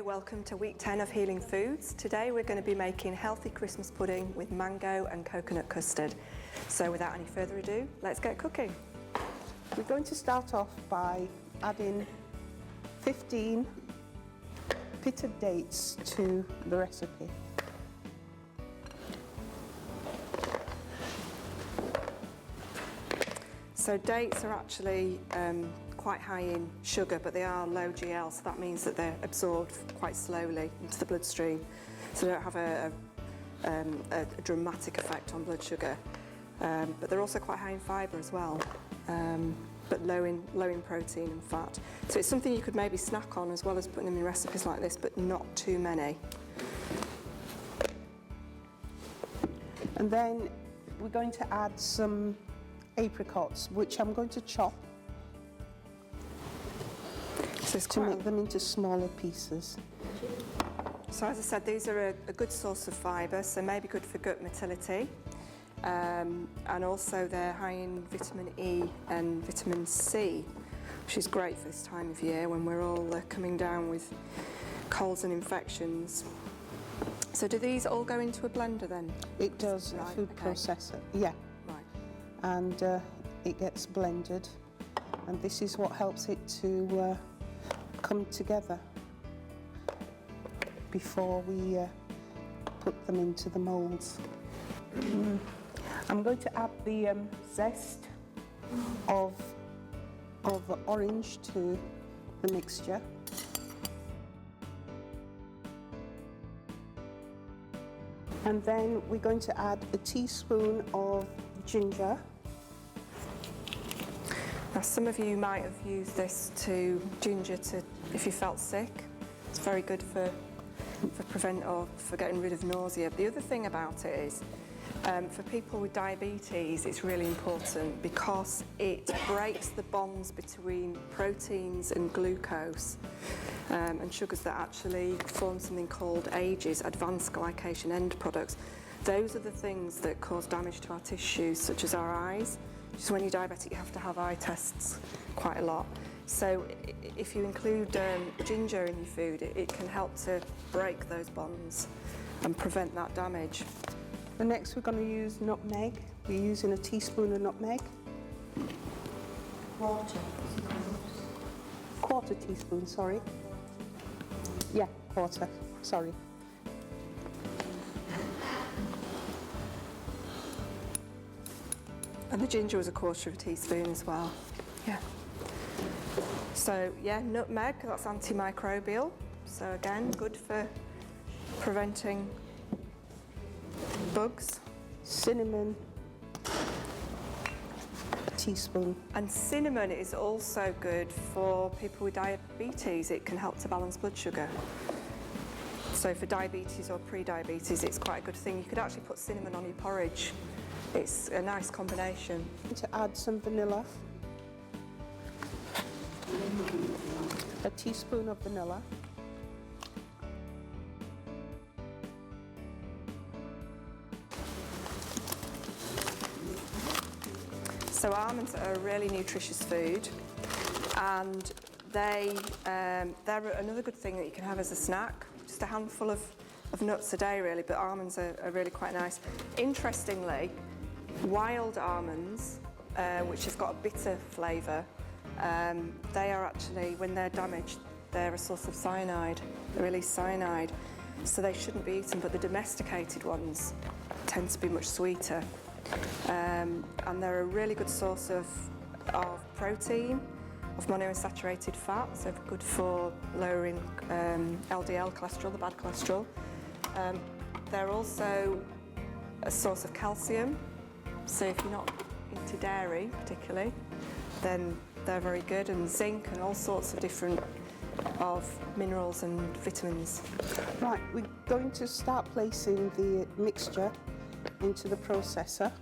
welcome to week 10 of Healing Foods. Today we're going to be making healthy Christmas pudding with mango and coconut custard. So without any further ado, let's get cooking. We're going to start off by adding 15 pitted dates to the recipe. So dates are actually quite high in sugar, but they are low GL, so that means that they're absorbed quite slowly into the bloodstream, so they don't have a dramatic effect on blood sugar. But they're also quite high in fibre as well, but low in protein and fat. So it's something you could maybe snack on as well as putting them in recipes like this, but not too many. And then we're going to add some apricots, which I'm going to chop to make them into smaller pieces. So as I said, these are a good source of fibre, so maybe good for gut motility. And also they're high in vitamin E and vitamin C, which is great for this time of year when we're all coming down with colds and infections. So do these all go into a blender then? It does, a food processor, yeah. Right. And it gets blended, and this is what helps it to come together before we put them into the moulds. I'm going to add the zest of the orange to the mixture. And then we're going to add a teaspoon of ginger. Now some of you might have used this ginger if you felt sick. It's very good for getting rid of nausea. But the other thing about it is, for people with diabetes, it's really important because it breaks the bonds between proteins and glucose and sugars that actually form something called AGEs, advanced glycation end products. Those are the things that cause damage to our tissues, such as our eyes. So when you're diabetic, you have to have eye tests quite a lot. So if you include ginger in your food, it can help to break those bonds and prevent that damage. The next we're going to use nutmeg. We're using a teaspoon of nutmeg. Quarter teaspoon, sorry. Yeah, quarter, sorry. And the ginger was a quarter of a teaspoon as well. Yeah. So yeah, nutmeg, that's antimicrobial. So again, good for preventing bugs. Cinnamon, a teaspoon. And cinnamon is also good for people with diabetes. It can help to balance blood sugar. So for diabetes or pre-diabetes, it's quite a good thing. You could actually put cinnamon on your porridge. It's a nice combination. To add some vanilla, a teaspoon of vanilla. So almonds are a really nutritious food, and they're another good thing that you can have as a snack. Just a handful of nuts a day really, but almonds are really quite nice. Interestingly, wild almonds, which have got a bitter flavour, they are actually, when they're damaged, they're a source of cyanide. They release cyanide, so they shouldn't be eaten, but the domesticated ones tend to be much sweeter. And they're a really good source of protein, of monounsaturated fat, so good for lowering LDL cholesterol, the bad cholesterol. They're also a source of calcium, so if you're not into dairy particularly, then they're very good, and zinc and all sorts of different minerals and vitamins. Right, we're going to start placing the mixture into the processor.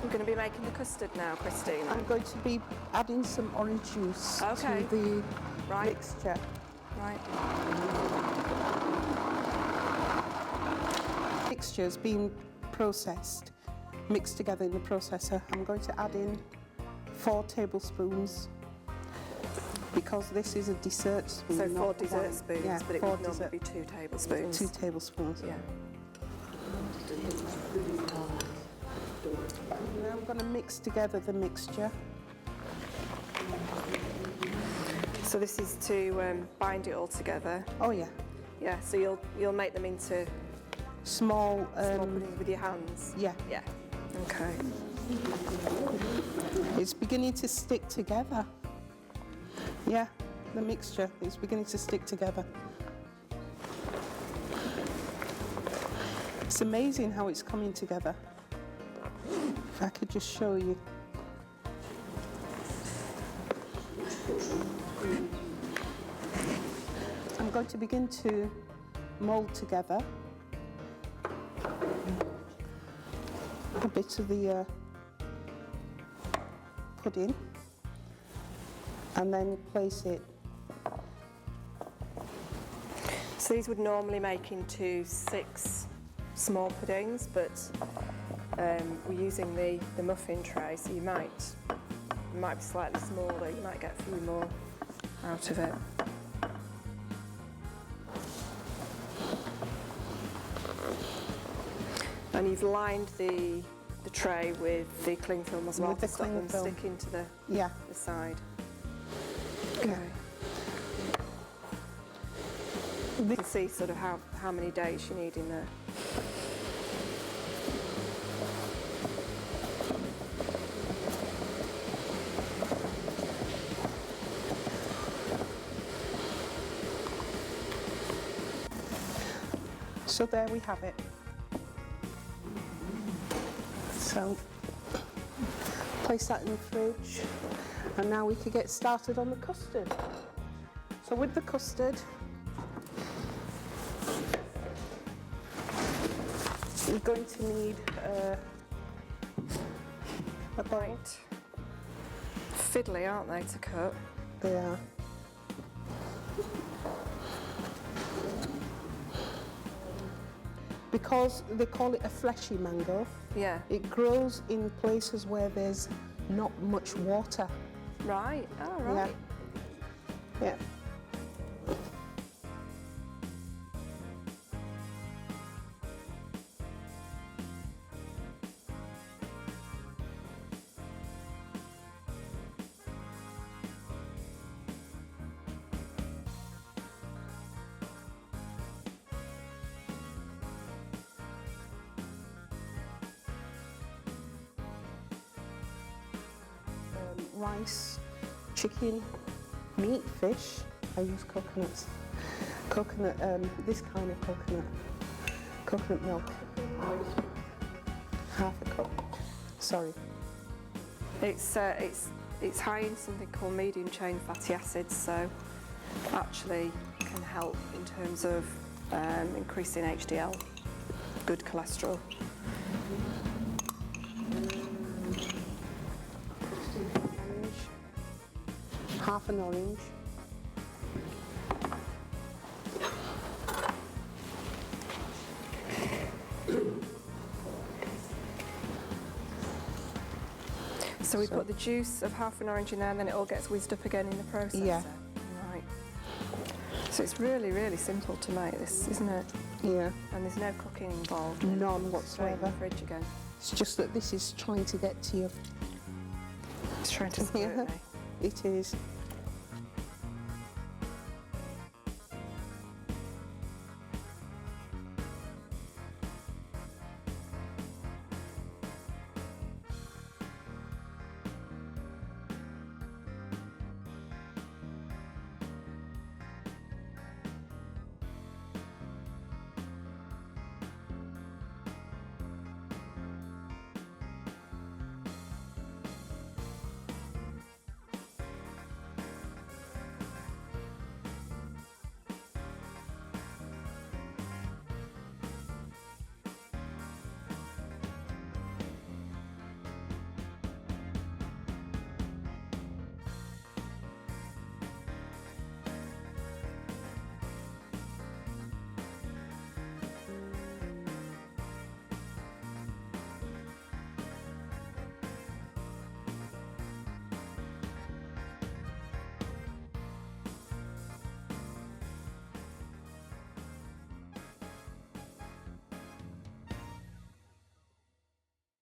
We're going to be making the custard now, Christine. I'm going to be adding some orange juice to the mixture. Right. Mixture's been processed, mixed together in the processor. I'm going to add in 4 tablespoons because this is a dessert spoon. So 4 not dessert one. spoons, Yeah, but it 4 would normally dessert- be 2 tablespoons. 2 tablespoons. Yeah. Now I'm going to mix together the mixture. So this is to Oh bind it all together. yeah, Yeah. So you'll make them into small. small puddings with your hands. Yeah, Yeah. Okay. it's beginning to stick together. Yeah, the mixture is beginning to stick together. It's amazing how it's coming together. If I could just show you. I'm going to begin to mould together a bit of the pudding and then place it. So these would normally make into 6 small puddings, but we're using the muffin tray, so it might be slightly smaller. You might get a few more out of it. And you've lined the tray with the cling film as well With the to stop cling them film. sticking to the Yeah. side. Okay. You can see sort of how many days you need in there. So there we have it. So place that in the fridge, and now we can get started on the custard. So with the custard, you're going to need a bowl. Fiddly, aren't they, to cut? They are. Because they call it a fleshy mango, Yeah. it grows in places where there's not much water. Right. Oh, right. Yeah. Rice, chicken, meat, fish. I use coconuts. Coconut, this kind of coconut milk. Half a cup. Sorry. It's high in something called medium chain fatty acids, so actually can help in terms of increasing HDL, good cholesterol. Half an orange. So we put the juice of half an orange in there and then it all gets whizzed up again in the processor? Yeah. Right. So it's really, really simple to make this, isn't it? Yeah. And there's no cooking involved. None Straight in whatsoever. the fridge again. It's just that this is trying to get to you. It's trying to squirt me. It is.